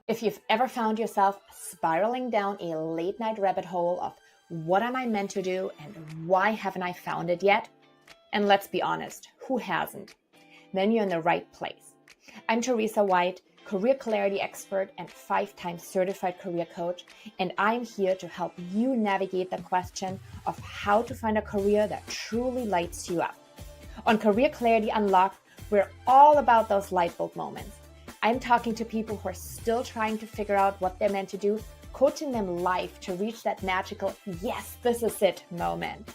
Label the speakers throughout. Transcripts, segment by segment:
Speaker 1: If you've ever found yourself spiraling down a late night rabbit hole of what am I meant to do and why haven't I found it yet? And let's be honest, who hasn't? Then you're in the right place. I'm Theresa White, career clarity expert and 5-time certified career coach, and I'm here to help you navigate the question of how to find a career that truly lights you up. On Career Clarity Unlocked, we're all about those light bulb moments. I'm talking to people who are still trying to figure out what they're meant to do, coaching them live to reach that magical, yes, this is it moment.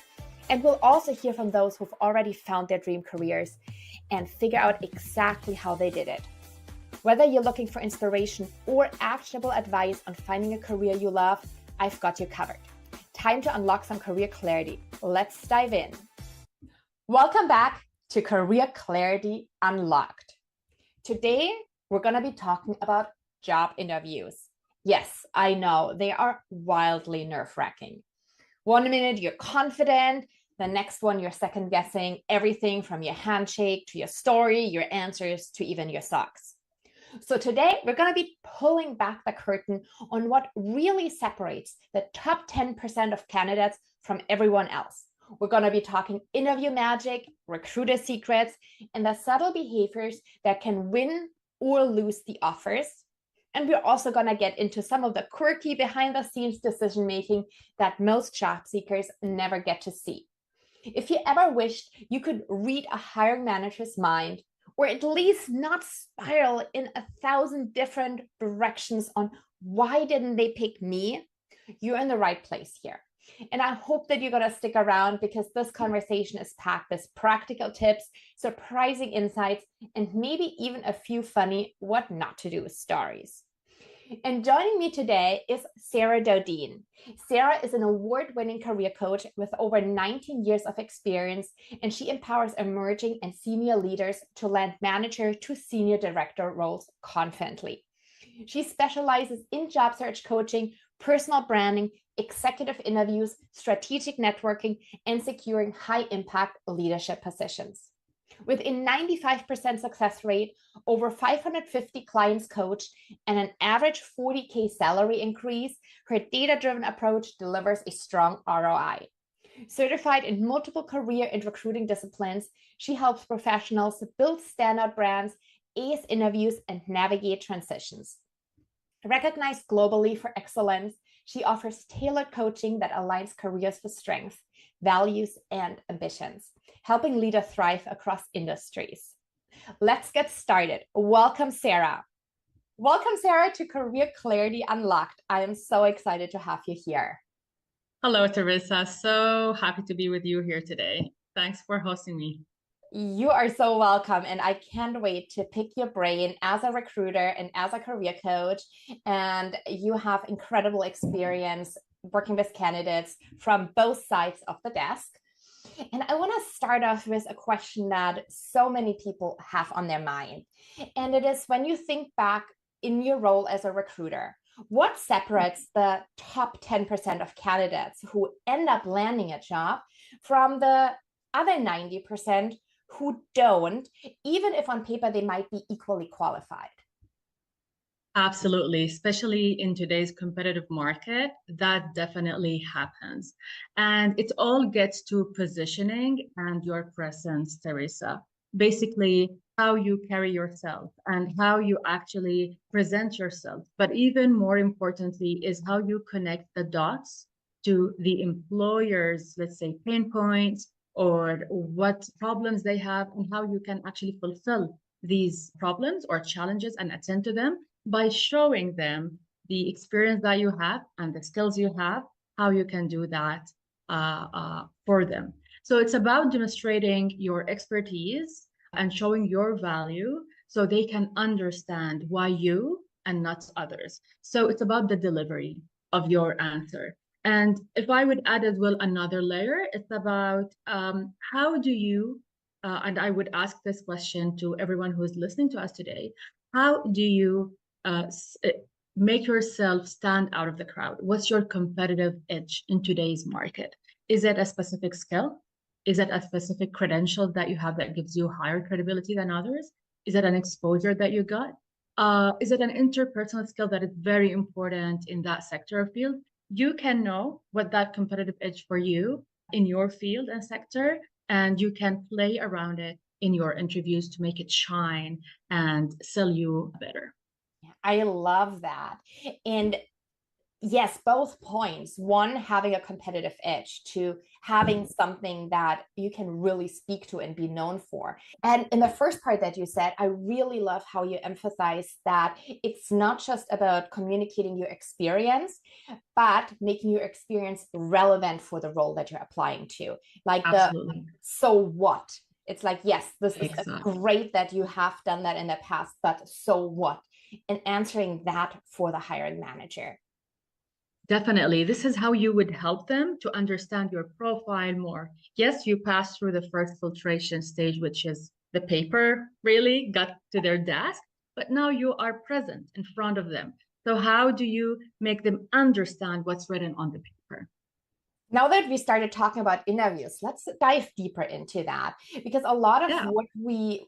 Speaker 1: And we'll also hear from those who've already found their dream careers and figure out exactly how they did it. Whether you're looking for inspiration or actionable advice on finding a career you love, I've got you covered. Time to unlock some career clarity. Let's dive in. Welcome back to Career Clarity Unlocked. Today, we're going to be talking about job interviews. Yes, I know, they are wildly nerve-wracking. One minute you're confident, the next one you're second-guessing everything from your handshake to your story, your answers to even your socks. So today, we're going to be pulling back the curtain on what really separates the top 10% of candidates from everyone else. We're going to be talking interview magic, recruiter secrets, and the subtle behaviors that can win or lose the offers. And we're also going to get into some of the quirky behind-the-scenes decision-making that most job seekers never get to see. If you ever wished you could read a hiring manager's mind, or at least not spiral in 1,000 different directions on why didn't they pick me, you're in the right place here. And I hope that you're going to stick around because this conversation is packed with practical tips, surprising insights, and maybe even a few funny what not to do stories. And joining me today is Sarah Dodeen. Sarah is an award-winning career coach with over 19 years of experience, and she empowers emerging and senior leaders to land manager to senior director roles confidently. She specializes in job search coaching, personal branding, executive interviews, strategic networking, and securing high-impact leadership positions. With a 95% success rate, over 550 clients coached, and an average 40K salary increase, her data-driven approach delivers a strong ROI. Certified in multiple career and recruiting disciplines, she helps professionals build standout brands, ace interviews, and navigate transitions. Recognized globally for excellence, she offers tailored coaching that aligns careers with strengths, values, and ambitions, helping leaders thrive across industries. Let's get started. Welcome, Sarah. Welcome, Sarah, to Career Clarity Unlocked. I am so excited to have you here.
Speaker 2: Hello, Theresa. So happy to be with you here today. Thanks for hosting me.
Speaker 1: You are so welcome, and I can't wait to pick your brain as a recruiter and as a career coach. And you have incredible experience working with candidates from both sides of the desk. And I want to start off with a question that so many people have on their mind. And it is, when you think back in your role as a recruiter, what separates the top 10% of candidates who end up landing a job from the other 90% who don't, even if on paper they might be equally qualified?
Speaker 2: Absolutely, especially in today's competitive market, that definitely happens. And it all gets to positioning and your presence, Theresa. Basically, how you carry yourself and how you actually present yourself. But even more importantly is how you connect the dots to the employer's, let's say, pain points or what problems they have and how you can actually fulfill these problems or challenges and attend to them by showing them the experience that you have and the skills you have, how you can do that for them. So it's about demonstrating your expertise and showing your value so they can understand why you and not others. So it's about the delivery of your answer. And if I would add as well another layer, it's about how do you, and I would ask this question to everyone who is listening to us today, how do you make yourself stand out of the crowd? What's your competitive edge in today's market? Is it a specific skill? Is it a specific credential that you have that gives you higher credibility than others? Is it an exposure that you got? Is it an interpersonal skill that is very important in that sector or field? You can know what that competitive edge for you in your field and sector, and you can play around it in your interviews to make it shine and sell you better.
Speaker 1: I love that. And yes, both points. One, having a competitive edge, to having something that you can really speak to and be known for. And in the first part that you said, I really love how you emphasize that it's not just about communicating your experience, but making your experience relevant for the role that you're applying to. Like
Speaker 2: Absolutely.
Speaker 1: so what? It's like, yes, this is
Speaker 2: Exactly.
Speaker 1: great that you have done that in the past, but so what? And answering that for the hiring manager.
Speaker 2: Definitely. This is how you would help them to understand your profile more. Yes, you pass through the first filtration stage, which is the paper really got to their desk, but now you are present in front of them. So how do you make them understand what's written on the paper?
Speaker 1: Now that we started talking about interviews, let's dive deeper into that, because a lot of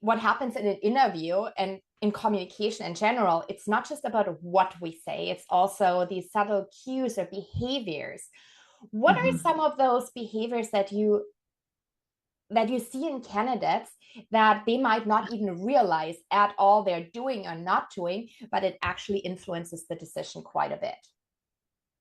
Speaker 1: what happens in an interview and in communication in general, it's not just about what we say, it's also these subtle cues or behaviors. What are some of those behaviors that you see in candidates that they might not even realize at all they're doing or not doing, but it actually influences the decision quite a bit?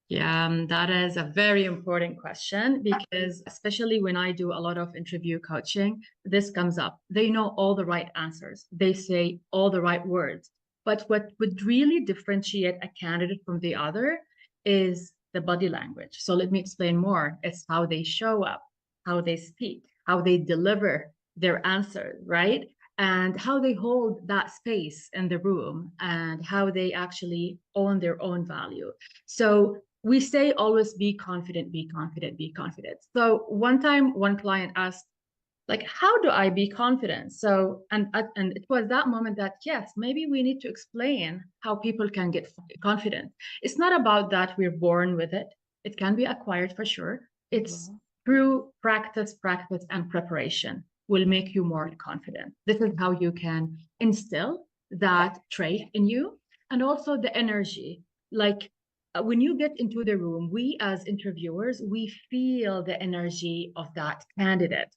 Speaker 2: Yeah, that is a very important question, because especially when I do a lot of interview coaching, this comes up. They know all the right answers. They say all the right words. But what would really differentiate a candidate from the other is the body language. So let me explain more. It's how they show up, how they speak, how they deliver their answers, right? And how they hold that space in the room, and how they actually own their own value. So we say always be confident, be confident, be confident. So one time, one client asked, like, how do I be confident? So, and it was that moment that, yes, maybe we need to explain how people can get confident. It's not about that we're born with it. It can be acquired for sure. It's through practice, and preparation will make you more confident. This is how you can instill that trait in you. And also the energy, like, when you get into the room, we as interviewers, we feel the energy of that candidate,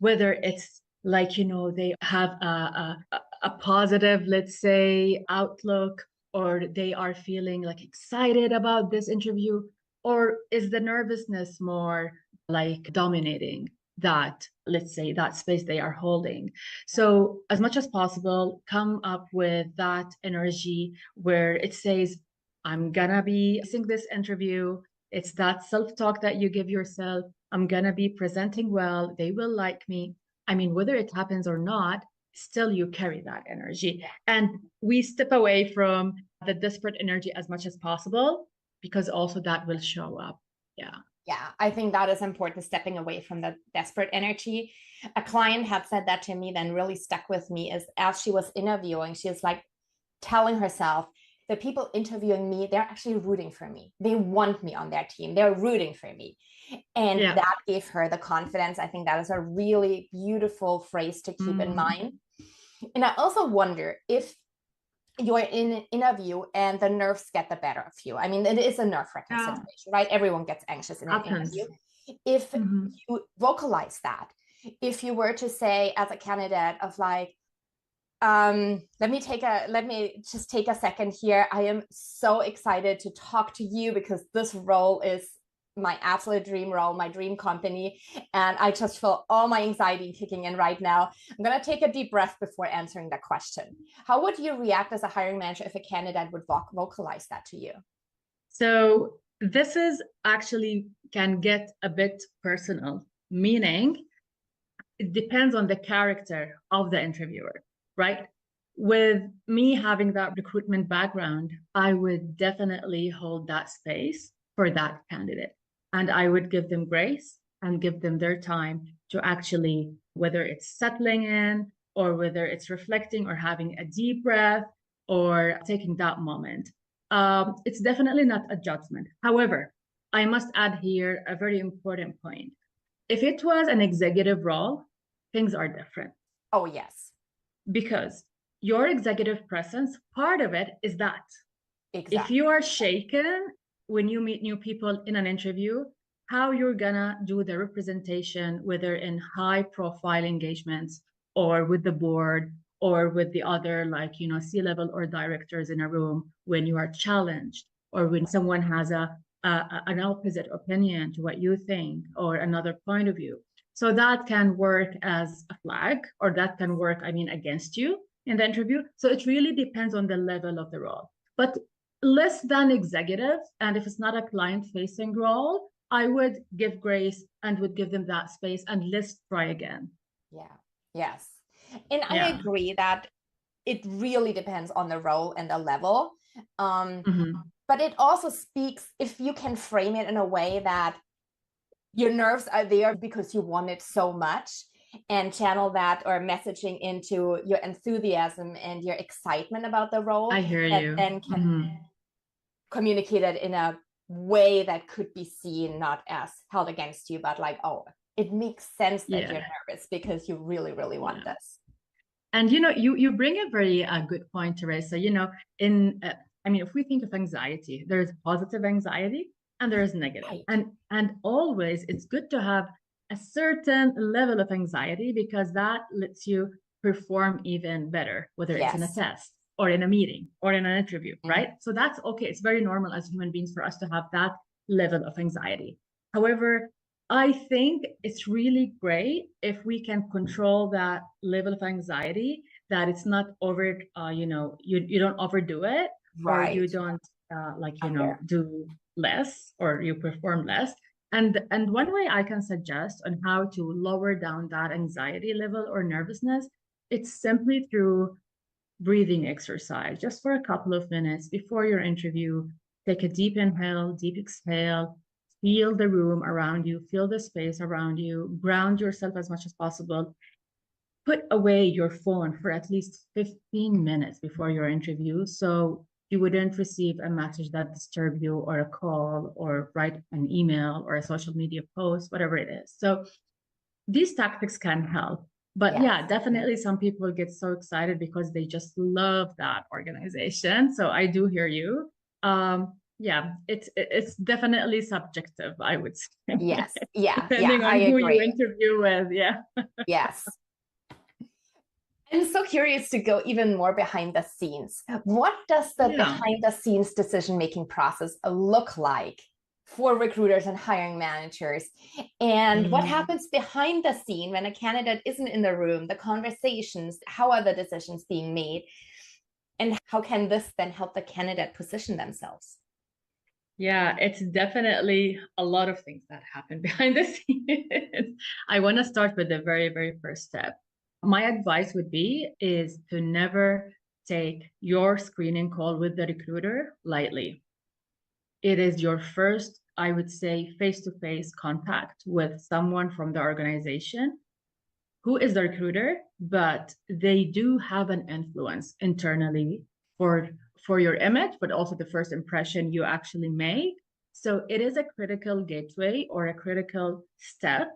Speaker 2: whether it's like, they have a positive, let's say, outlook, or they are feeling like excited about this interview, or is the nervousness more like dominating that, let's say, that space they are holding. So as much as possible, come up with that energy where it says, I'm gonna be facing this interview. It's that self-talk that you give yourself. I'm gonna be presenting well. They will like me. I mean, whether it happens or not, still you carry that energy. And we step away from the desperate energy as much as possible, because also that will show up. Yeah.
Speaker 1: Yeah, I think that is important, stepping away from the desperate energy. A client had said that to me, then really stuck with me, is as she was interviewing, she was like telling herself, the people interviewing me, they're actually rooting for me. They want me on their team. They're rooting for me. And that gave her the confidence. I think that is a really beautiful phrase to keep in mind. And I also wonder if you're in an interview and the nerves get the better of you. I mean, it is a nerve-wracking situation, right? Everyone gets anxious in an interview. If you vocalize that, if you were to say as a candidate of like, let me just take a second here. I am so excited to talk to you because this role is my absolute dream role, my dream company. And I just feel all my anxiety kicking in right now. I'm going to take a deep breath before answering that question. How would you react as a hiring manager if a candidate would vocalize that to you?
Speaker 2: So this is actually can get a bit personal, meaning it depends on the character of the interviewer, right? With me having that recruitment background, I would definitely hold that space for that candidate. And I would give them grace and give them their time to actually, whether it's settling in or whether it's reflecting or having a deep breath or taking that moment. It's definitely not a judgment. However, I must add here a very important point. If it was an executive role, things are different.
Speaker 1: Oh, yes.
Speaker 2: Because your executive presence, part of it is that.
Speaker 1: Exactly.
Speaker 2: If you are shaken when you meet new people in an interview, how you're gonna do the representation, whether in high profile engagements or with the board or with the other, like, you know, C-level or directors in a room, when you are challenged or when someone has an opposite opinion to what you think or another point of view. So that can work as a flag, or that can work, I mean, against you in the interview. So it really depends on the level of the role. But less than executive, and if it's not a client-facing role, I would give grace and would give them that space and let's try again.
Speaker 1: Yeah. Yes. And I
Speaker 2: Yeah.
Speaker 1: agree that it really depends on the role and the level. But it also speaks, if you can frame it in a way that your nerves are there because you want it so much, and channel that or messaging into your enthusiasm and your excitement about the role.
Speaker 2: I hear you.
Speaker 1: Then can communicate it in a way that could be seen not as held against you, but like, oh, it makes sense that you're nervous because you really, really want this.
Speaker 2: And, you know, you bring a very good point, Theresa. You know, I mean, if we think of anxiety, there's positive anxiety and there's negative. Right. And always it's good to have a certain level of anxiety because that lets you perform even better, whether it's in a test or in a meeting or in an interview, right? So that's okay. It's very normal as human beings for us to have that level of anxiety. However, I think it's really great if we can control that level of anxiety, that it's not over, you know, you don't overdo it, right? Or you don't do less, or you perform less. And one way I can suggest on how to lower down that anxiety level or nervousness, it's simply through breathing exercise, just for a couple of minutes before your interview. Take a deep inhale, deep exhale, feel the room around you, feel the space around you, ground yourself as much as possible. Put away your phone for at least 15 minutes before your interview, so you wouldn't receive a message that disturbs you, or a call, or write an email or a social media post, whatever it is. So these tactics can help. But yeah, definitely some people get so excited because they just love that organization. So I do hear you. Yeah, it's definitely subjective, I would say.
Speaker 1: Yes. Yeah.
Speaker 2: Depending on who you interview with. Yeah.
Speaker 1: Yes. I'm so curious to go even more behind the scenes. What does the behind the scenes decision-making process look like for recruiters and hiring managers? And what happens behind the scene when a candidate isn't in the room, the conversations, how are the decisions being made? And how can this then help the candidate position themselves?
Speaker 2: Yeah, it's definitely a lot of things that happen behind the scenes. I want to start with the very, very first step. My advice would be is to never take your screening call with the recruiter lightly. It is your first, I would say, face-to-face contact with someone from the organization who is the recruiter, but they do have an influence internally for your image, but also the first impression you actually make. So it is a critical gateway or a critical step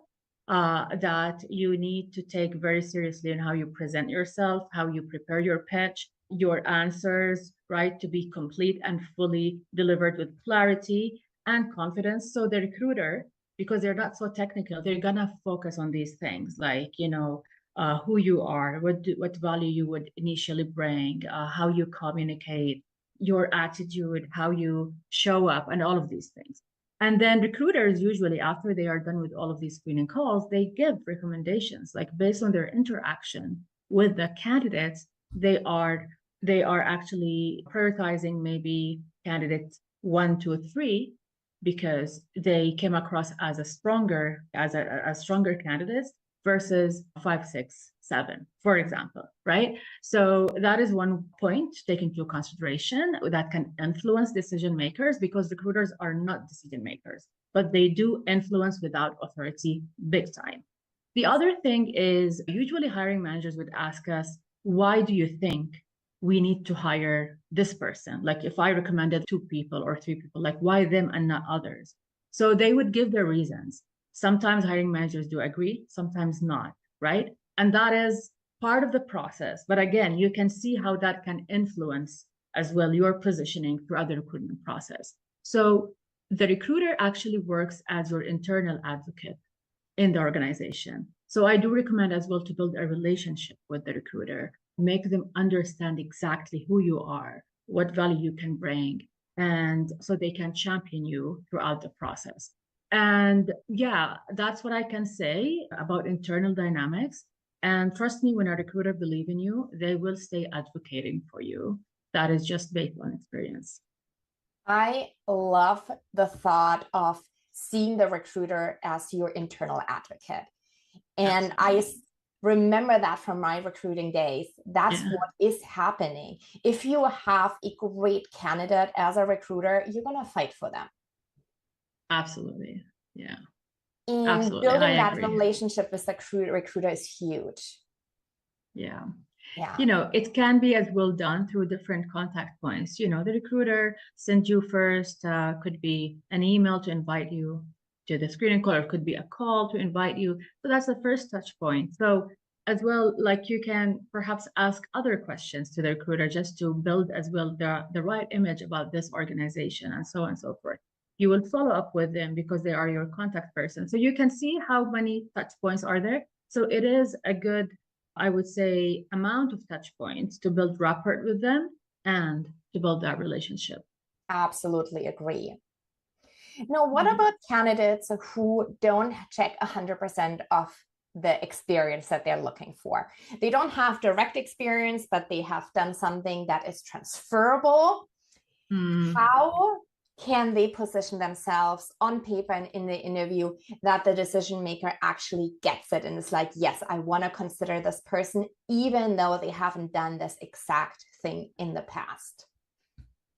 Speaker 2: that you need to take very seriously in how you present yourself, how you prepare your pitch, your answers, right, to be complete and fully delivered with clarity and confidence. So the recruiter, because they're not so technical, they're gonna focus on these things like, you know, who you are, what value you would initially bring, how you communicate, your attitude, how you show up, and all of these things. And then recruiters usually, after they are done with all of these screening calls, they give recommendations, like based on their interaction with the candidates, they are actually prioritizing maybe candidate 1, 2, 3, because they came across as a stronger candidates versus 5, 6, 7, for example, right? So that is one point to take into consideration that can influence decision makers, because recruiters are not decision makers, but they do influence without authority big time. The other thing is, usually hiring managers would ask us, why do you think we need to hire this person? Like if I recommended 2 people or 3 people, like why them and not others? So they would give their reasons. Sometimes hiring managers do agree, sometimes not, right? And that is part of the process. But again, you can see how that can influence as well your positioning throughout the recruitment process. So the recruiter actually works as your internal advocate in the organization. So I do recommend as well to build a relationship with the recruiter, make them understand exactly who you are, what value you can bring, and so they can champion you throughout the process. And yeah, that's what I can say about internal dynamics. And trust me, when a recruiter believes in you, they will stay advocating for you. That is just based on experience.
Speaker 1: I love the thought of seeing the recruiter as your internal advocate. And Absolutely. I remember that from my recruiting days. That's what is happening. If you have a great candidate as a recruiter, you're going to fight for them.
Speaker 2: Absolutely. Yeah.
Speaker 1: And
Speaker 2: Absolutely.
Speaker 1: building that relationship with the recruiter is huge.
Speaker 2: Yeah.
Speaker 1: Yeah.
Speaker 2: You know, it can be as well done through different contact points. You know, the recruiter sends you first, could be an email to invite you to the screening call, or it could be a call to invite you. So that's the first touch point. So as well, like you can perhaps ask other questions to the recruiter just to build as well the right image about this organization and so on and so forth. You will follow up with them because they are your contact person. So you can see how many touch points are there. So it is a good, I would say, amount of touch points to build rapport with them and to build that relationship.
Speaker 1: Absolutely agree. Now, what about candidates who don't check 100% of the experience that they're looking for? They don't have direct experience, but they have done something that is transferable. How can they position themselves on paper and in the interview that the decision maker actually gets it and is like, yes, I want to consider this person, even though they haven't done this exact thing in the past?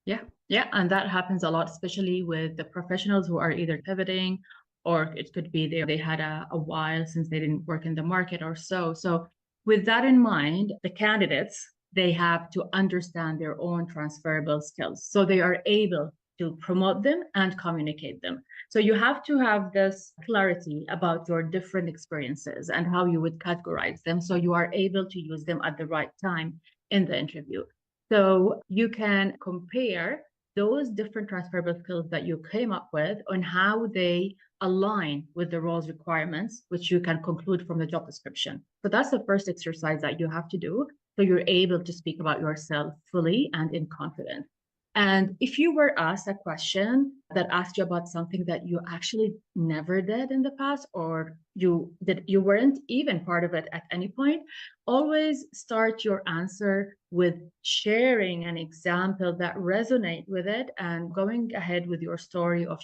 Speaker 2: Yeah. And that happens a lot, especially with the professionals who are either pivoting, or it could be they had a while since they didn't work in the market or so. So with that in mind, the candidates, they have to understand their own transferable skills so they are able to promote them and communicate them. So you have to have this clarity about your different experiences and how you would categorize them so you are able to use them at the right time in the interview. So you can compare those different transferable skills that you came up with on how they align with the role's requirements, which you can conclude from the job description. So that's the first exercise that you have to do so you're able to speak about yourself fully and in confidence. And if you were asked a question that asked you about something that you actually never did in the past, or you weren't even part of it at any point, always start your answer with sharing an example that resonates with it and going ahead with your story of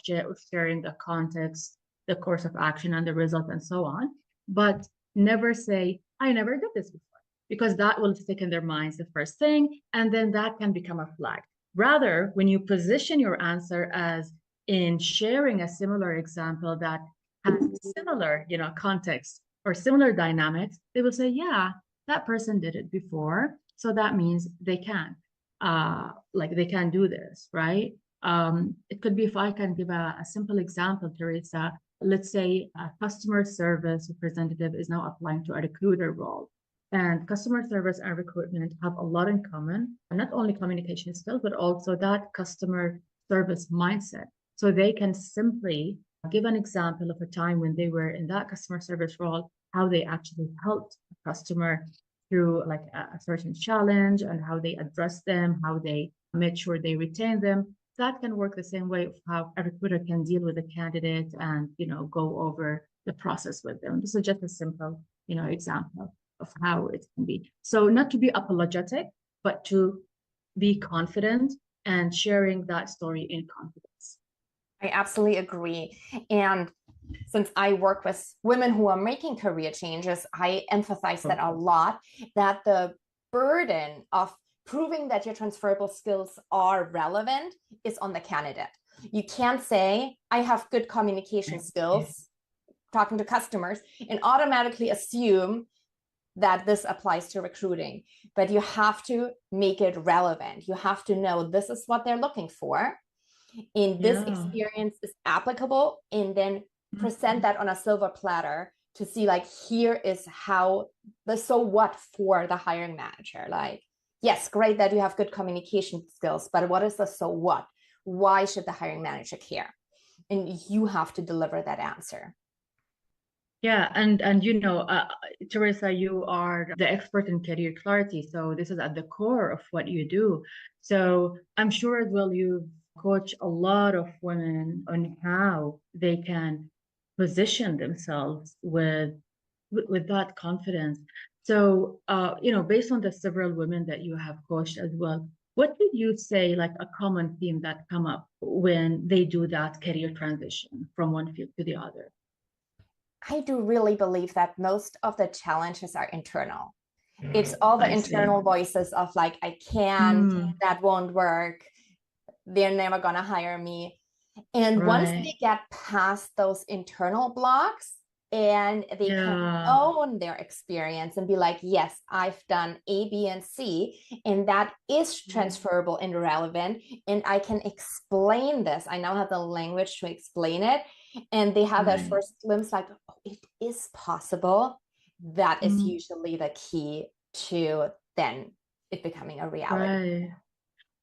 Speaker 2: sharing the context, the course of action and the result and so on. But never say, I never did this before, because that will stick in their minds the first thing, and then that can become a flag. Rather, when you position your answer as in sharing a similar example that has similar, context or similar dynamics, they will say, yeah, that person did it before. So that means they can, they can do this, right? It could be, if I can give a simple example, Theresa, let's say a customer service representative is now applying to a recruiter role. And customer service and recruitment have a lot in common, and not only communication skills, but also that customer service mindset. So they can simply give an example of a time when they were in that customer service role, how they actually helped a customer through like a certain challenge and how they addressed them, how they made sure they retain them. That can work the same way of how a recruiter can deal with a candidate and, go over the process with them. This is just a simple, example of how it can be. So not to be apologetic, but to be confident and sharing that story in confidence.
Speaker 1: I absolutely agree. And since I work with women who are making career changes, I emphasize that a lot, that the burden of proving that your transferable skills are relevant is on the candidate. You can't say, I have good communication skills talking to customers, and automatically assume that this applies to recruiting. But you have to make it relevant. You have to know this is what they're looking for, and this experience is applicable, and then present that on a silver platter to see like, here is how the so what for the hiring manager. Like, yes, great that you have good communication skills, but what is the so what? Why should the hiring manager care? And you have to deliver that answer.
Speaker 2: Yeah, and you know, Theresa, you are the expert in career clarity, so this is at the core of what you do. So I'm sure as well you coach a lot of women on how they can position themselves with that confidence. So, you know, based on the several women that you have coached as well, what would you say like a common theme that come up when they do that career transition from one field to the other?
Speaker 1: I do really believe that most of the challenges are internal. It's all the
Speaker 2: I see.
Speaker 1: internal voices of like, I can't, that won't work, they're never gonna hire me. And once they get past those internal blocks and they can own their experience and be like, yes, I've done A, B, and C, and that is transferable and relevant, and I can explain this. I now have the language to explain it. And they have that first glimpse like, oh, it is possible. That is usually the key to then it becoming a reality.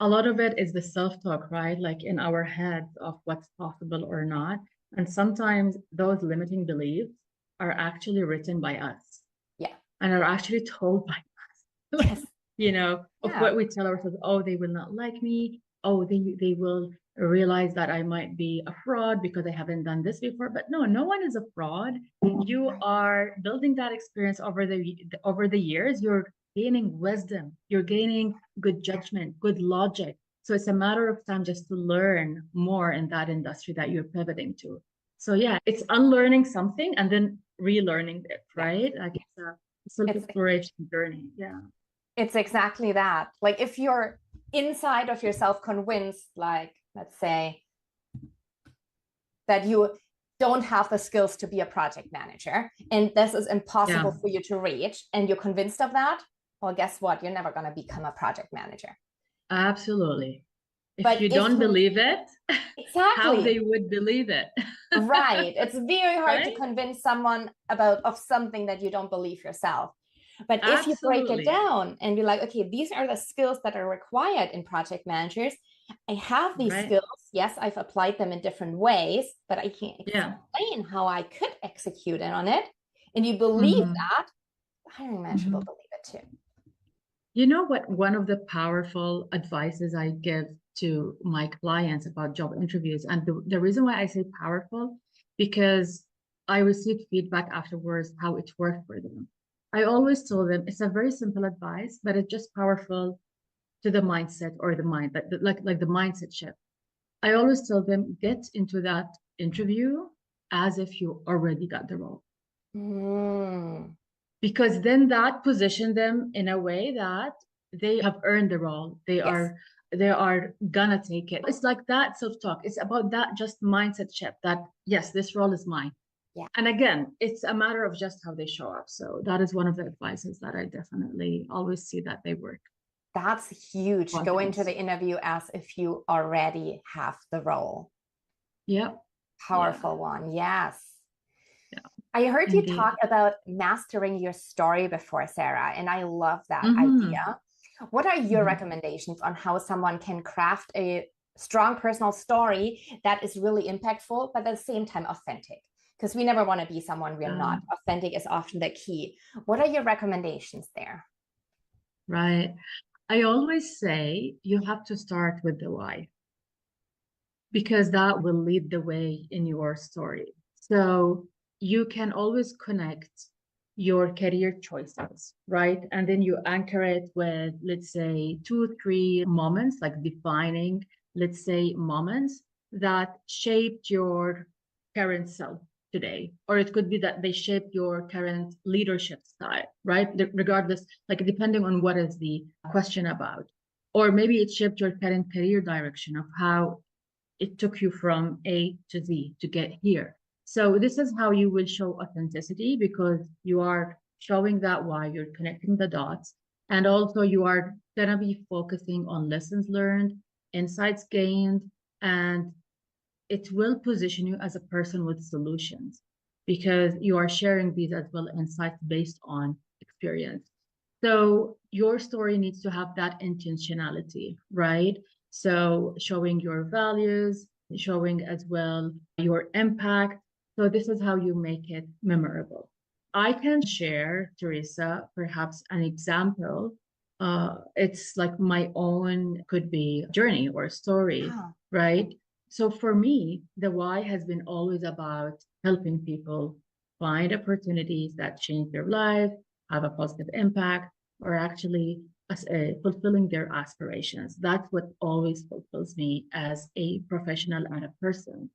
Speaker 2: A lot of it is the self-talk, right? Like in our heads of what's possible or not. And sometimes those limiting beliefs are actually written by us.
Speaker 1: Yeah.
Speaker 2: And are actually told by us.
Speaker 1: Yes.
Speaker 2: You know, of what we tell ourselves, oh, they will not like me. Oh, they will realize that I might be a fraud because I haven't done this before. But no one is a fraud. You are building that experience over the years. You're gaining wisdom. You're gaining good judgment, good logic. So it's a matter of time just to learn more in that industry that you're pivoting to. So yeah, it's unlearning something and then relearning it, right? Like it's a self-exploration journey. Yeah.
Speaker 1: It's exactly that. Like if you're inside of yourself convinced, like let's say that you don't have the skills to be a project manager and this is impossible for you to reach, and you're convinced of that, well, guess what? You're never going to become a project manager.
Speaker 2: Absolutely. If you don't believe it, how they would believe it.
Speaker 1: Right. It's very hard to convince someone of something that you don't believe yourself. But if you break it down and be like, okay, these are the skills that are required in project managers. I have these skills. Yes, I've applied them in different ways, but I can't explain how I could execute it on it. And you believe that, the hiring manager will believe it too.
Speaker 2: You know what? One of the powerful advices I give to my clients about job interviews, and the reason why I say powerful, because I received feedback afterwards how it worked for them. I always told them it's a very simple advice, but it's just powerful to the mindset or the mind, like the mindset shift. I always tell them, get into that interview as if you already got the role. Because then that positioned them in a way that they have earned the role. They are gonna take it. It's like that self-talk. It's about that just mindset shift that, yes, this role is mine. Yeah. And again, it's a matter of just how they show up. So that is one of the advices that I definitely always see that they work.
Speaker 1: That's huge. Go into the interview as if you already have the role.
Speaker 2: Yeah.
Speaker 1: Powerful one. Yes. Yeah. I heard you talk about mastering your story before, Sarah, and I love that idea. What are your recommendations on how someone can craft a strong personal story that is really impactful, but at the same time authentic? Because we never want to be someone we're not. Authentic is often the key. What are your recommendations there?
Speaker 2: Right. I always say you have to start with the why, because that will lead the way in your story. So you can always connect your career choices, right? And then you anchor it with, let's say, 2-3 moments, like defining, let's say, moments that shaped your current self today. Or it could be that they shaped your current leadership style, right? Regardless, like depending on what is the question about. Or maybe it shaped your current career direction of how it took you from A to Z to get here. So this is how you will show authenticity, because you are showing that why, you're connecting the dots. And also you are going to be focusing on lessons learned, insights gained, and it will position you as a person with solutions, because you are sharing these as well insights based on experience. So your story needs to have that intentionality, right? So showing your values, showing as well your impact. So this is how you make it memorable. I can share, Theresa, perhaps an example. It's like my own, could be journey or story, right? So for me, the why has been always about helping people find opportunities that change their life, have a positive impact, or actually fulfilling their aspirations. That's what always fulfills me as a professional and a person.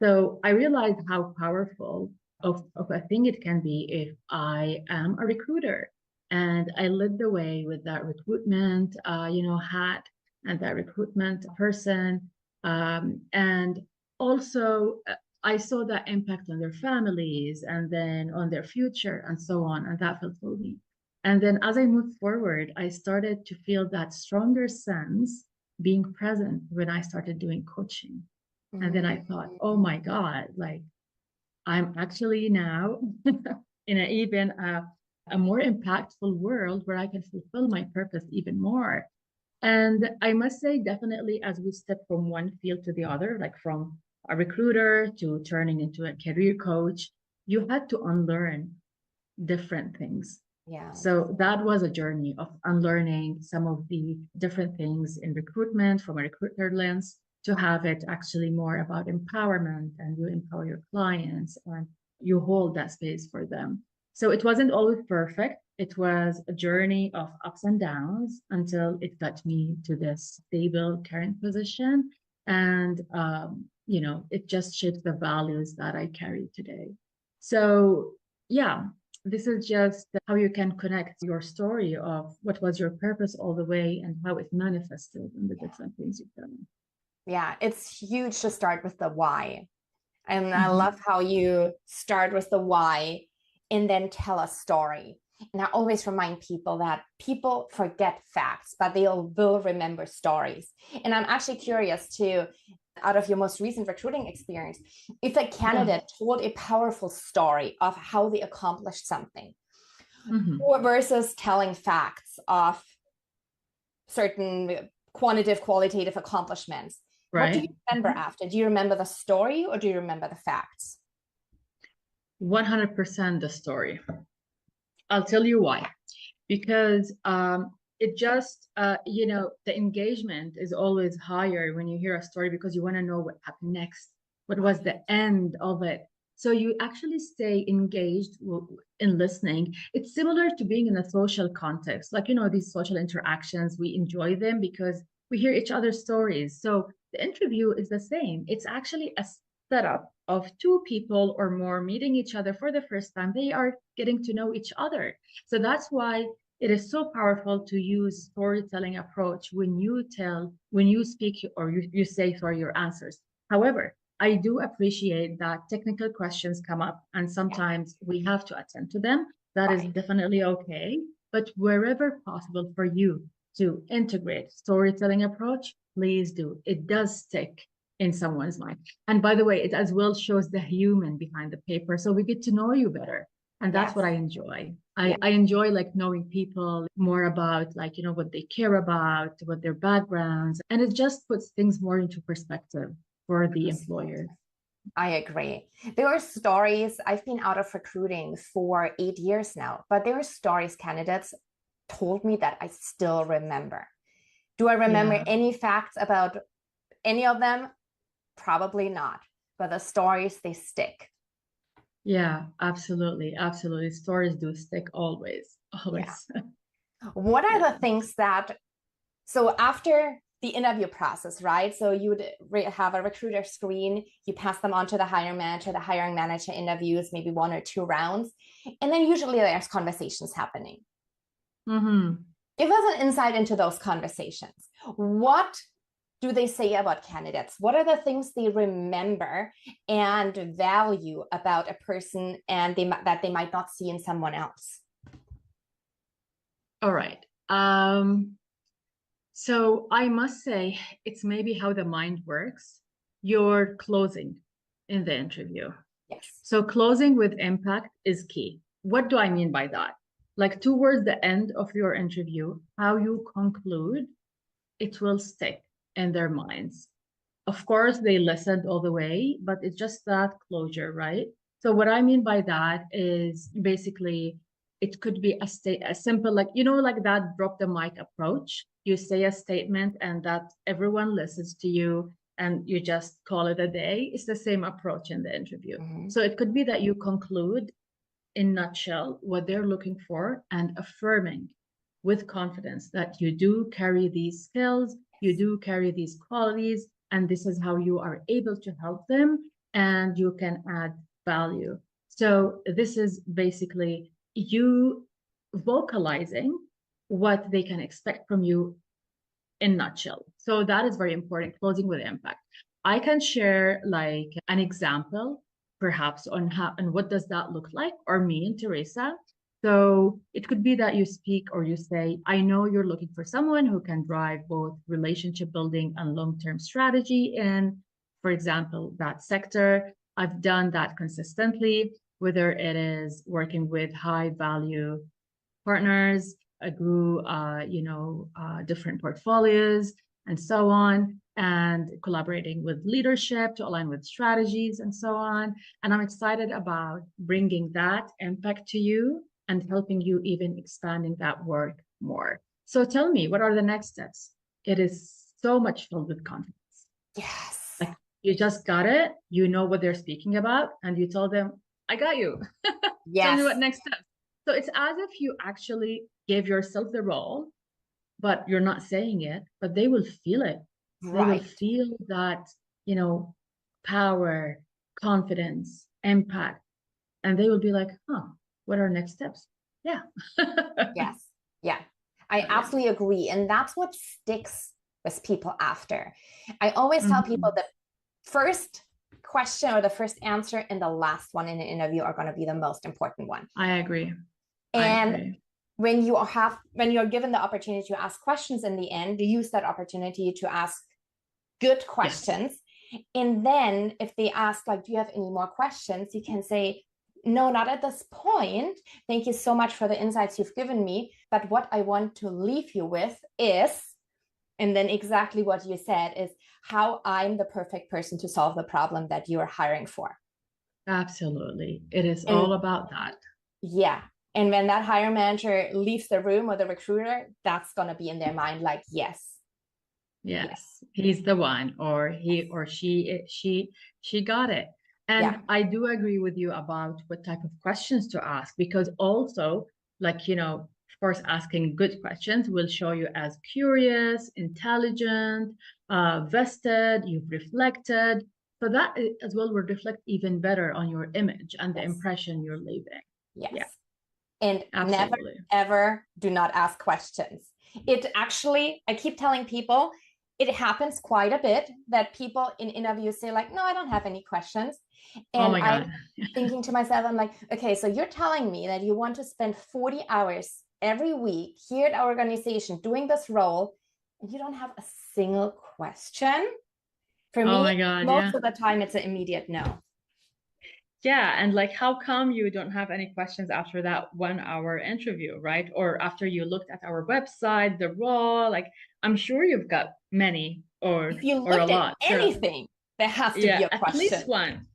Speaker 2: So I realized how powerful of a thing it can be if I am a recruiter. And I led the way with that recruitment, hat and that recruitment person. And also, I saw that impact on their families and then on their future and so on. And that fulfilled me. And then as I moved forward, I started to feel that stronger sense being present when I started doing coaching. And then I thought, oh my God, like I'm actually now in a more impactful world where I can fulfill my purpose even more. And I must say, definitely, as we step from one field to the other, like from a recruiter to turning into a career coach, you had to unlearn different things.
Speaker 1: Yeah.
Speaker 2: So that was a journey of unlearning some of the different things in recruitment from a recruiter lens to have it actually more about empowerment, and you empower your clients and you hold that space for them. So it wasn't always perfect. It was a journey of ups and downs until it got me to this stable current position. And, it just shaped the values that I carry today. So, yeah, this is just how you can connect your story of what was your purpose all the way and how it manifested in the different things you've done.
Speaker 1: Yeah, it's huge to start with the why. And I love how you start with the why and then tell a story. And I always remind people that people forget facts, but they will remember stories. And I'm actually curious too, out of your most recent recruiting experience, if a candidate told a powerful story of how they accomplished something, or versus telling facts of certain quantitative, qualitative accomplishments. What do you remember after? Do you remember the story or do you remember the facts?
Speaker 2: 100% the story. I'll tell you why. Because it just, the engagement is always higher when you hear a story because you want to know what happened next. What was the end of it? So you actually stay engaged in listening. It's similar to being in a social context. Like, these social interactions, we enjoy them because we hear each other's stories. So the interview is the same. It's actually a setup of two people or more meeting each other for the first time. They are getting to know each other. So that's why it is so powerful to use storytelling approach when you speak or you say sorry your answers. However, I do appreciate that technical questions come up and sometimes we have to attend to them. That is definitely okay. But wherever possible for you to integrate storytelling approach, please do. It does stick in someone's mind. And by the way, it as well shows the human behind the paper. So we get to know you better. And that's what I enjoy. I enjoy like knowing people more about like, what they care about, what their backgrounds, and it just puts things more into perspective for the employer.
Speaker 1: I agree. There are stories, I've been out of recruiting for 8 years now, but there are stories candidates told me that I still remember. Do I remember any facts about any of them? Probably not, but the stories, they stick.
Speaker 2: Yeah, absolutely. Absolutely. Stories do stick always.
Speaker 1: Yeah. What are the things that, so after the interview process, right? So you would have a recruiter screen, you pass them on to the hiring manager interviews, maybe 1 or 2 rounds. And then usually there's conversations happening. Give us an insight into those conversations. What do they say about candidates? What are the things they remember and value about a person and that they might not see in someone else?
Speaker 2: All right. So I must say it's maybe how the mind works. You're closing in the interview.
Speaker 1: Yes.
Speaker 2: So closing with impact is key. What do I mean by that? Like towards the end of your interview, how you conclude, it will stick in their minds. Of course, they listened all the way, but it's just that closure, right? So what I mean by that is basically it could be a simple, like, like that drop the mic approach. You say a statement and that everyone listens to you and you just call it a day. It's the same approach in the interview. So it could be that you conclude in nutshell what they're looking for and affirming with confidence that you do carry these skills, you do carry these qualities, and this is how you are able to help them and you can add value. So this is basically you vocalizing what they can expect from you in nutshell. So that is very important, closing with impact. I can share like an example perhaps on how and what does that look like, or me and Theresa. So it could be that you speak or you say, I know you're looking for someone who can drive both relationship building and long-term strategy in, for example, that sector. I've done that consistently, whether it is working with high value partners, I grew, different portfolios and so on, and collaborating with leadership to align with strategies and so on. And I'm excited about bringing that impact to you and helping you even expanding that work more. So tell me, what are the next steps? It is so much filled with confidence.
Speaker 1: Yes.
Speaker 2: Like you just got it, you know what they're speaking about, and you told them, I got you.
Speaker 1: Yes.
Speaker 2: Tell me what next steps. So it's as if you actually gave yourself the role, but you're not saying it, but they will feel it. They will feel that, power, confidence, impact. And they will be like, what are next steps? Yeah.
Speaker 1: Yes. Yeah. I absolutely agree. And that's what sticks with people after. I always tell people that first question or the first answer and the last one in an interview are going to be the most important one.
Speaker 2: I agree.
Speaker 1: And when you're given the opportunity to ask questions in the end, use that opportunity to ask good questions. Yes. And then if they ask, like, do you have any more questions? You can say, no, not at this point. Thank you so much for the insights you've given me. But what I want to leave you with is, and then exactly what you said is how I'm the perfect person to solve the problem that you are hiring for.
Speaker 2: Absolutely. It is all about that.
Speaker 1: Yeah. And when that hiring manager leaves the room or the recruiter, that's going to be in their mind like, yes.
Speaker 2: Yes, he's the one, or he or she got it. And I do agree with you about what type of questions to ask, because also, like, of course, asking good questions will show you as curious, intelligent, vested, you've reflected. So that as well will reflect even better on your image and the impression you're leaving.
Speaker 1: Yes. Yeah. And absolutely. Never, ever do not ask questions. It actually, I keep telling people, it happens quite a bit that people in interviews say like, no, I don't have any questions. And I'm thinking to myself, I'm like, okay, so you're telling me that you want to spend 40 hours every week here at our organization doing this role, and you don't have a single question? For me, most of the time, it's an immediate no.
Speaker 2: Yeah. And like, how come you don't have any questions after that 1 hour interview, right? Or after you looked at our website, the role, like, I'm sure you've got many or
Speaker 1: if you
Speaker 2: looked
Speaker 1: at a lot. Anything, there has to be a question.
Speaker 2: At least one.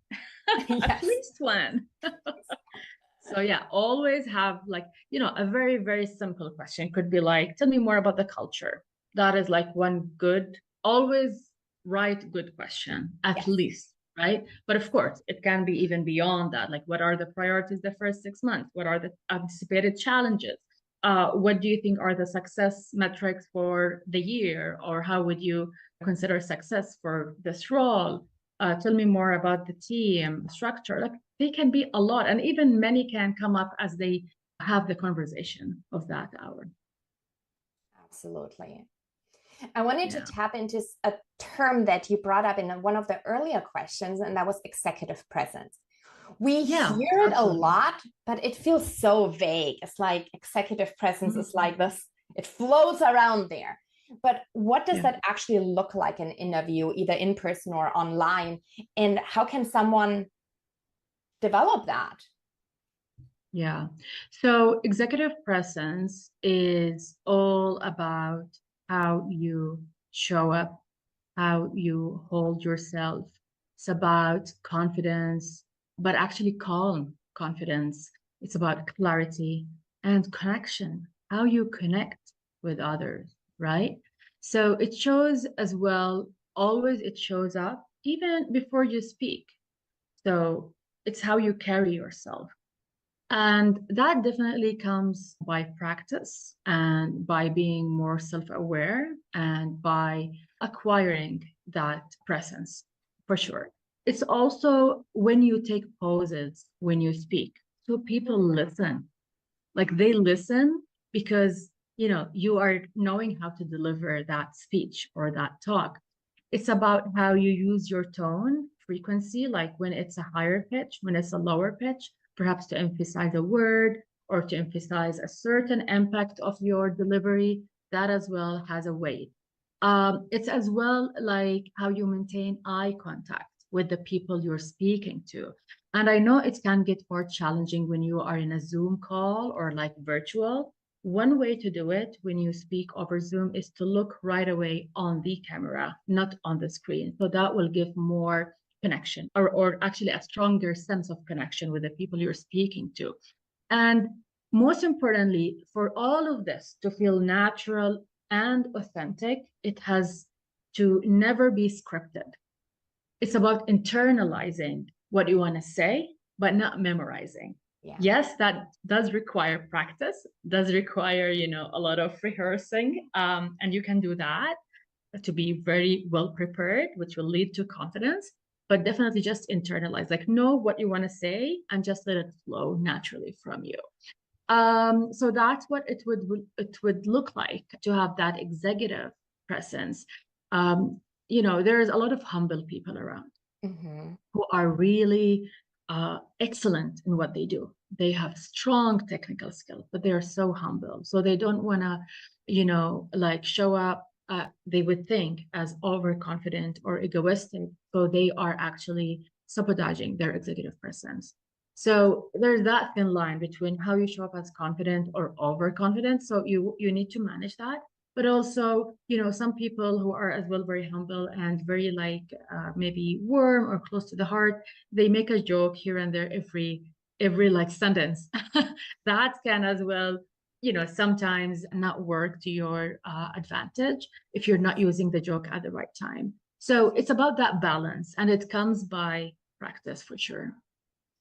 Speaker 2: At least one. So yeah, always have like, a very, very simple question. Could be like, tell me more about the culture. That is like one good, always write good question, at least. Right. But of course, it can be even beyond that. Like, what are the priorities the first 6 months? What are the anticipated challenges? What do you think are the success metrics for the year? Or how would you consider success for this role? Tell me more about the team structure. Like, they can be a lot. And even many can come up as they have the conversation of that hour.
Speaker 1: Absolutely. I wanted to tap into a term that you brought up in one of the earlier questions, and that was executive presence. We hear it a lot, but it feels so vague. It's like executive presence is like this, it floats around there. But what does that actually look like in an interview, either in person or online? And how can someone develop that?
Speaker 2: Yeah. So executive presence is all about how you show up, how you hold yourself. It's about confidence, but actually calm confidence. It's about clarity and connection, how you connect with others, right? So it shows as well, always it shows up even before you speak. So it's how you carry yourself. And that definitely comes by practice and by being more self-aware and by acquiring that presence, for sure. It's also when you take pauses when you speak. So people listen, like they listen because, you are knowing how to deliver that speech or that talk. It's about how you use your tone frequency, like when it's a higher pitch, when it's a lower pitch, perhaps to emphasize a word or to emphasize a certain impact of your delivery. That as well has a weight. It's as well like how you maintain eye contact with the people you're speaking to. And I know it can get more challenging when you are in a Zoom call or like virtual. One way to do it when you speak over Zoom is to look right away on the camera, not on the screen. So that will give more connection or actually a stronger sense of connection with the people you're speaking to. And most importantly, for all of this to feel natural and authentic, it has to never be scripted. It's about internalizing what you want to say, but not memorizing.
Speaker 1: Yeah.
Speaker 2: Yes, that does require practice, does require, a lot of rehearsing. And you can do that to be very well prepared, which will lead to confidence, but definitely just internalize, like know what you want to say and just let it flow naturally from you. So that's what it would look like to have that executive presence. There's a lot of humble people around who are really excellent in what they do. They have strong technical skill, but they are so humble. So they don't want to, like show up, they would think, as overconfident or egoistic. So they are actually sabotaging their executive presence. So there's that thin line between how you show up as confident or overconfident. So you need to manage that. But also, some people who are as well very humble and very like maybe warm or close to the heart, they make a joke here and there every like sentence. That can as well, sometimes not work to your advantage if you're not using the joke at the right time. So it's about that balance, and it comes by practice for sure.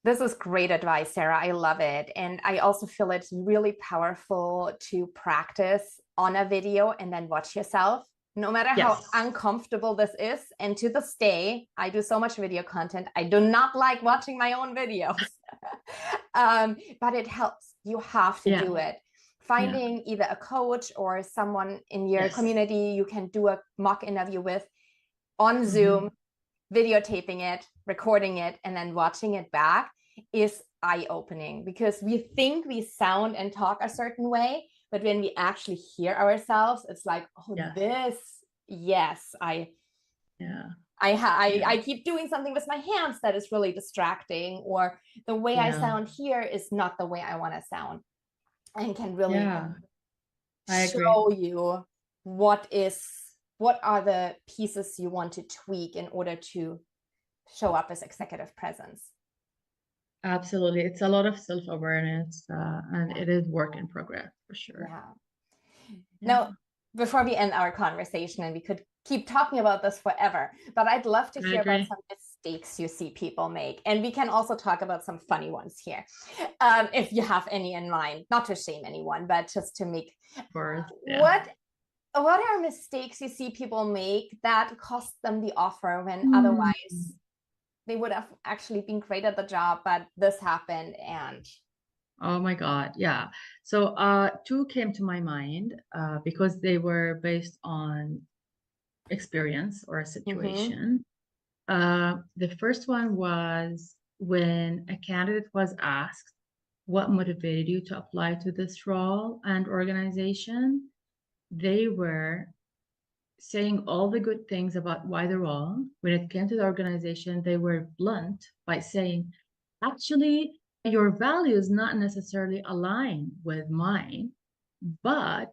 Speaker 1: This is great advice, Sarah. I love it. And I also feel it's really powerful to practice on a video and then watch yourself, no matter how uncomfortable this is. And to this day, I do so much video content. I do not like watching my own videos, but it helps. You have to do it. Finding either a coach or someone in your community you can do a mock interview with on Zoom, videotaping it, recording it, and then watching it back is eye-opening, because we think we sound and talk a certain way, but when we actually hear ourselves, it's like, oh, I keep doing something with my hands that is really distracting, or the way I sound here is not the way I want to sound, and can really show you what are the pieces you want to tweak in order to show up as executive presence.
Speaker 2: Absolutely. It's a lot of self-awareness, and it is work in progress for sure.
Speaker 1: Now, before we end our conversation, and we could keep talking about this forever, but I'd love to hear about some mistakes you see people make. And we can also talk about some funny ones here, if you have any in mind, not to shame anyone, but just to make, what are mistakes you see people make that cost them the offer when otherwise they would have actually been great at the job, but this happened and...
Speaker 2: Oh my God. Yeah. So two came to my mind because they were based on experience or a situation. The first one was when a candidate was asked what motivated you to apply to this role and organization. They were saying all the good things about why they're wrong. When it came to the organization, they were blunt by saying, actually, your values not necessarily align with mine, but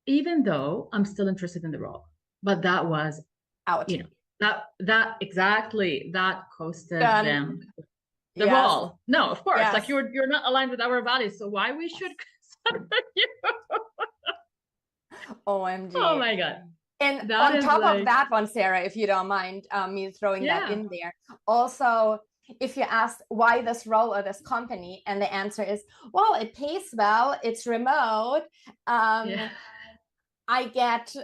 Speaker 2: even though I'm still interested in the role, but that was,
Speaker 1: Out.
Speaker 2: that exactly, that costed
Speaker 1: Done.
Speaker 2: them the
Speaker 1: Yes.
Speaker 2: role. No, of course,
Speaker 1: Yes.
Speaker 2: like you're not aligned with our values, so why we should consider you?
Speaker 1: OMG.
Speaker 2: Oh my God.
Speaker 1: And
Speaker 2: That
Speaker 1: on top of
Speaker 2: like,
Speaker 1: that one, Sarah, if you don't mind me throwing that in there, also, if you ask why this role or this company, and the answer is, well, it pays well, it's remote, I get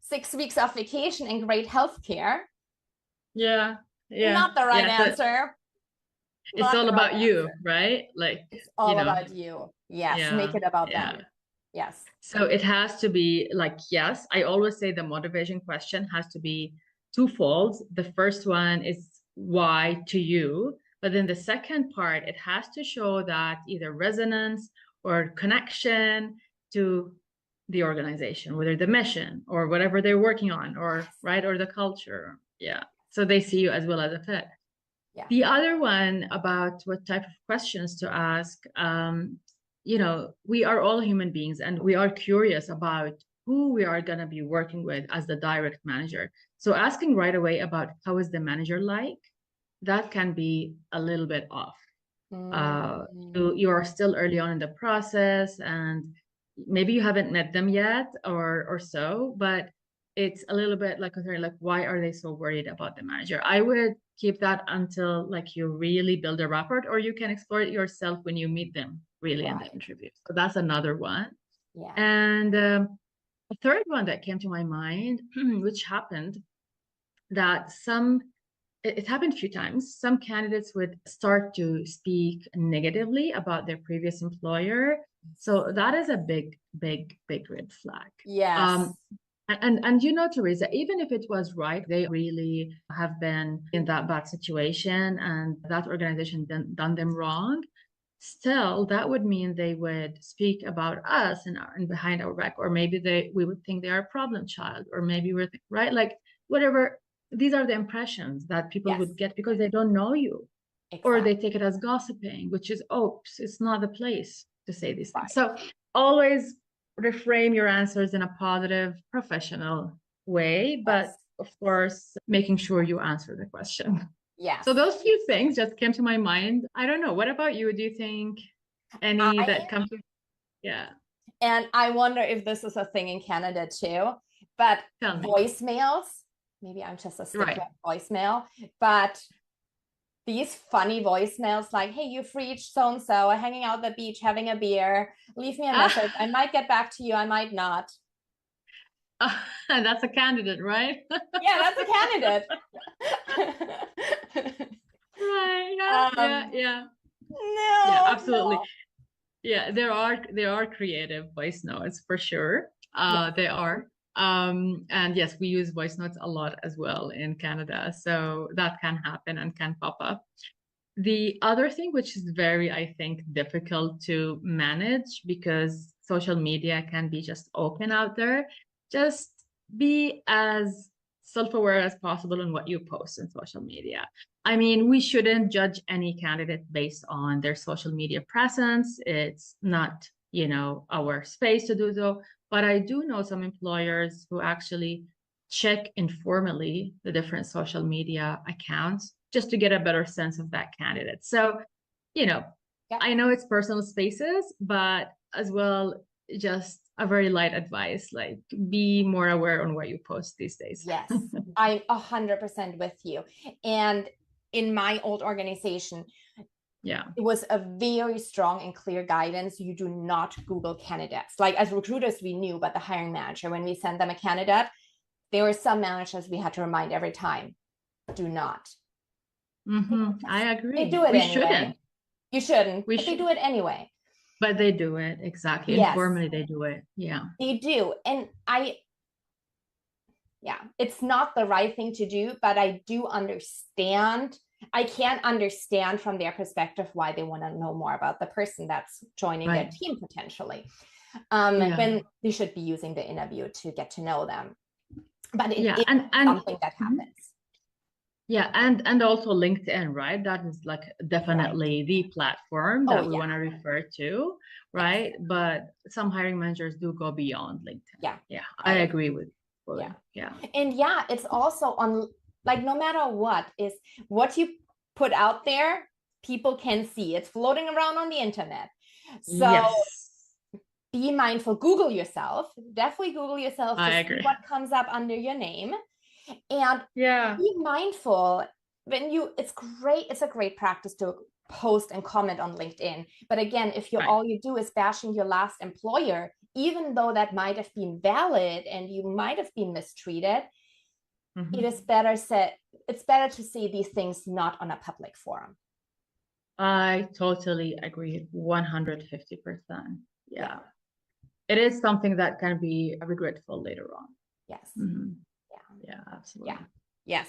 Speaker 1: 6 weeks of vacation and great healthcare.
Speaker 2: Yeah.
Speaker 1: Not the right answer.
Speaker 2: It's all about you, right? Like,
Speaker 1: it's all about you. Yes, make it about them. Yes.
Speaker 2: So it has to be like, yes, I always say the motivation question has to be twofold. The first one is why to you, but then the second part, it has to show that either resonance or connection to the organization, whether the mission or whatever they're working on, or right, or the culture. Yeah. So they see you as well as a fit. Yeah. The other one about what type of questions to ask, we are all human beings and we are curious about who we are going to be working with as the direct manager. So asking right away about how is the manager like, that can be a little bit off. You are still early on in the process and maybe you haven't met them yet or so, but it's a little bit like, why are they so worried about the manager? I would keep that until like you really build a rapport, or you can explore it yourself when you meet them really in the interview. So that's another one. Yeah. And a third one that came to my mind, which happened, that it happened a few times. Some candidates would start to speak negatively about their previous employer. So that is a big, big, big red flag.
Speaker 1: Yes.
Speaker 2: And Theresa, even if it was right, they really have been in that bad situation and that organization done them wrong. Still, that would mean they would speak about us and behind our back, or maybe we would think they are a problem child, or maybe we're right, like whatever. These are the impressions that people would get because they don't know you, or they take it as gossiping, which is, oops, it's not the place to say these things. So always reframe your answers in a positive, professional way, but of course, making sure you answer the question. Yeah. So those few things just came to my mind. I don't know. What about you? Do you think any that come to? Yeah.
Speaker 1: And I wonder if this is a thing in Canada too, but voicemails, maybe I'm just a stickler at voicemail, but these funny voicemails like, hey, you've reached so-and-so, hanging out at the beach, having a beer, leave me a message. I might get back to you. I might not.
Speaker 2: That's a candidate, right?
Speaker 1: Yeah, that's a candidate.
Speaker 2: Right. Yeah.
Speaker 1: No.
Speaker 2: Yeah, absolutely. No. Yeah, there are creative voice notes for sure. They are. And yes, we use voice notes a lot as well in Canada. So that can happen and can pop up. The other thing, which is very, I think, difficult to manage because social media can be just open out there, just be as self-aware as possible in what you post in social media. I mean, we shouldn't judge any candidate based on their social media presence. It's not, our space to do so. But I do know some employers who actually check informally the different social media accounts just to get a better sense of that candidate. So, I know it's personal spaces, but as well, just a very light advice, like be more aware on what you post these days.
Speaker 1: Yes, I'm 100% with you. And in my old organization, it was a very strong and clear guidance. You do not Google candidates. Like as recruiters, we knew, but the hiring manager, when we send them a candidate, there were some managers we had to remind every time, do not.
Speaker 2: I agree.
Speaker 1: They do it anyway. You shouldn't. But they do it anyway.
Speaker 2: But they do it, exactly. Yes. Informally, they do it. Yeah.
Speaker 1: They do. And it's not the right thing to do, but I do understand. I can't understand from their perspective why they want to know more about the person that's joining their team potentially. When they should be using the interview to get to know them. But it is something that happens.
Speaker 2: Yeah, and also LinkedIn, right? That is like definitely the platform
Speaker 1: Oh,
Speaker 2: that we
Speaker 1: yeah.
Speaker 2: want to refer to,
Speaker 1: Yes.
Speaker 2: right? But some hiring managers do go beyond LinkedIn.
Speaker 1: Yeah.
Speaker 2: Yeah, I agree with fully.
Speaker 1: Yeah.
Speaker 2: Yeah.
Speaker 1: And yeah, it's also on, like, no matter what you put out there, people can see. It's floating around on the internet. So
Speaker 2: Yes,
Speaker 1: be mindful. Google yourself. Definitely Google yourself to
Speaker 2: I
Speaker 1: see
Speaker 2: agree.
Speaker 1: what comes up under your name. And
Speaker 2: Yeah,
Speaker 1: be mindful it's great. It's a great practice to post and comment on LinkedIn. But again, if
Speaker 2: right.
Speaker 1: all you do is bashing your last employer, even though that might have been valid and you might have been mistreated, it is better said. It's better to say these things not on a public forum.
Speaker 2: I totally agree, 150%. Yeah. It is something that can be regretful later on.
Speaker 1: Yes.
Speaker 2: Yeah, absolutely.
Speaker 1: Yes.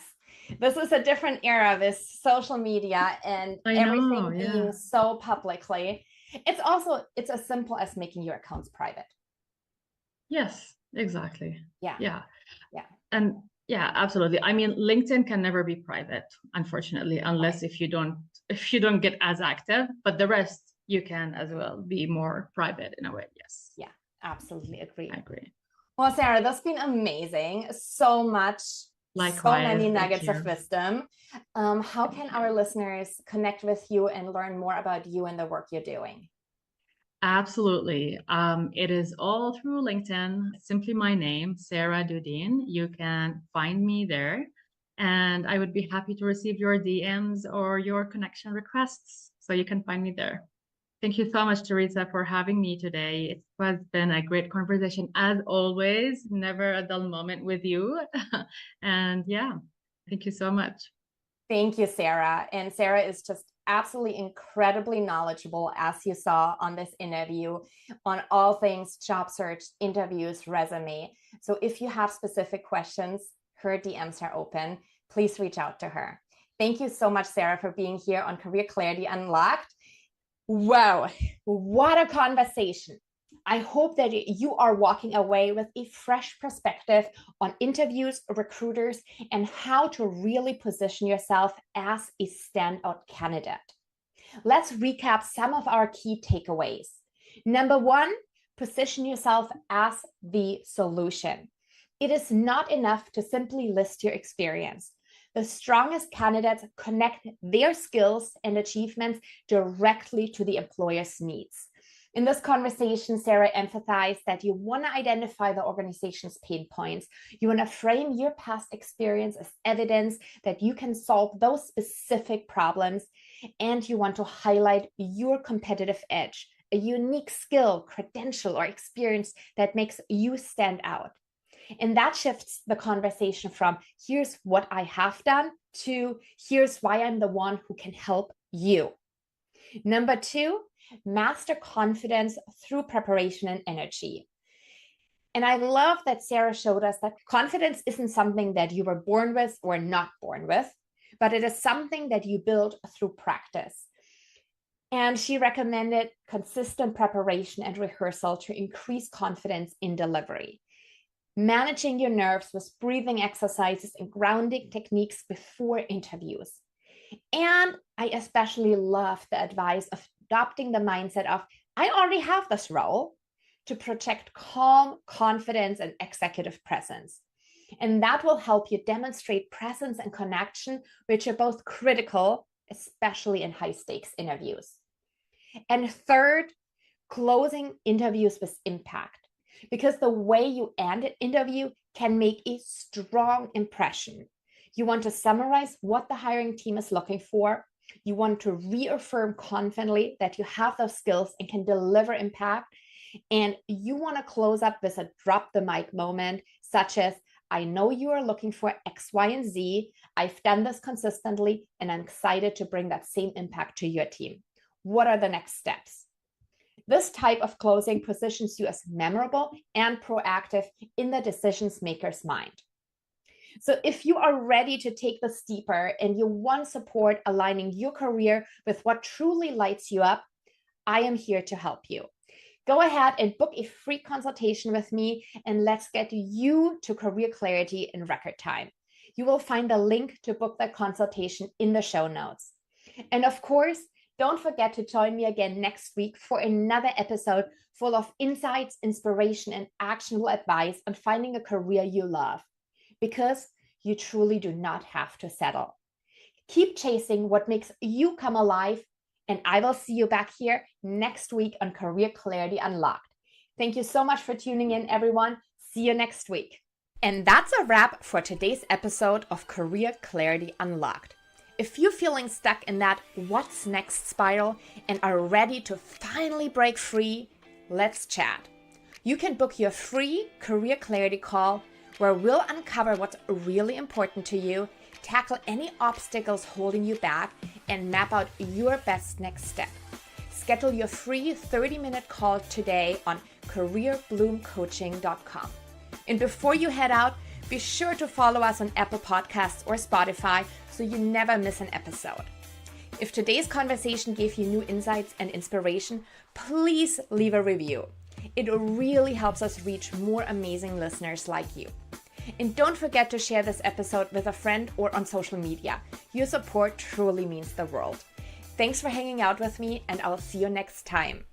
Speaker 1: This is a different era, this social media and everything being so publicly. It's as simple as making your accounts private.
Speaker 2: Yes, exactly.
Speaker 1: Yeah.
Speaker 2: And yeah, absolutely. I mean, LinkedIn can never be private, unfortunately, unless if you don't get as active, but the rest you can as well be more private in a way. Yes.
Speaker 1: Yeah, absolutely agree.
Speaker 2: I agree.
Speaker 1: Well, Sarah, that's been amazing. So much.
Speaker 2: Likewise.
Speaker 1: So many nuggets of wisdom. How can our listeners connect with you and learn more about you and the work you're doing?
Speaker 2: Absolutely. It is all through LinkedIn. Simply my name, Sarah Dodeen. You can find me there. And I would be happy to receive your DMs or your connection requests. So you can find me there. Thank you so much, Theresa, for having me today. It has been a great conversation as always. Never a dull moment with you. And yeah, thank you so much.
Speaker 1: Thank you, Sarah. And Sarah is just absolutely incredibly knowledgeable, as you saw on this interview, on all things job search, interviews, resume. So if you have specific questions, her DMs are open. Please reach out to her. Thank you so much, Sarah, for being here on Career Clarity Unlocked. Wow, what a conversation. I hope that you are walking away with a fresh perspective on interviews, recruiters, and how to really position yourself as a standout candidate. Let's recap some of our key takeaways. Number one, position yourself as the solution. It is not enough to simply list your experience. The strongest candidates connect their skills and achievements directly to the employer's needs. In this conversation, Sarah emphasized that you want to identify the organization's pain points. You want to frame your past experience as evidence that you can solve those specific problems. And you want to highlight your competitive edge, a unique skill, credential, or experience that makes you stand out. And that shifts the conversation from here's what I have done to here's why I'm the one who can help you. Number two, master confidence through preparation and energy. And I love that Sarah showed us that confidence isn't something that you were born with or not born with, but it is something that you build through practice. And she recommended consistent preparation and rehearsal to increase confidence in delivery. Managing your nerves with breathing exercises and grounding techniques before interviews. And I especially love the advice of adopting the mindset of, I already have this role, to project calm, confidence, and executive presence. And that will help you demonstrate presence and connection, which are both critical, especially in high stakes interviews. And third, closing interviews with impact. Because the way you end an interview can make a strong impression. You want to summarize what the hiring team is looking for. You want to reaffirm confidently that you have those skills and can deliver impact. And you want to close up with a drop the mic moment, such as, I know you are looking for X, Y, and Z. I've done this consistently, and I'm excited to bring that same impact to your team. What are the next steps? This type of closing positions you as memorable and proactive in the decision maker's mind. So if you are ready to take this deeper and you want support aligning your career with what truly lights you up, I am here to help you. Go ahead and book a free consultation with me, and let's get you to career clarity in record time. You will find the link to book that consultation in the show notes. And of course, don't forget to join me again next week for another episode full of insights, inspiration, and actionable advice on finding a career you love, because you truly do not have to settle. Keep chasing what makes you come alive, and I will see you back here next week on Career Clarity Unlocked. Thank you so much for tuning in, everyone. See you next week. And that's a wrap for today's episode of Career Clarity Unlocked. If you're feeling stuck in that what's next spiral and are ready to finally break free, let's chat. You can book your free career clarity call where we'll uncover what's really important to you, tackle any obstacles holding you back, and map out your best next step. Schedule your free 30-minute call today on careerbloomcoaching.com. And before you head out, be sure to follow us on Apple Podcasts or Spotify so you never miss an episode. If today's conversation gave you new insights and inspiration, please leave a review. It really helps us reach more amazing listeners like you. And don't forget to share this episode with a friend or on social media. Your support truly means the world. Thanks for hanging out with me, and I'll see you next time.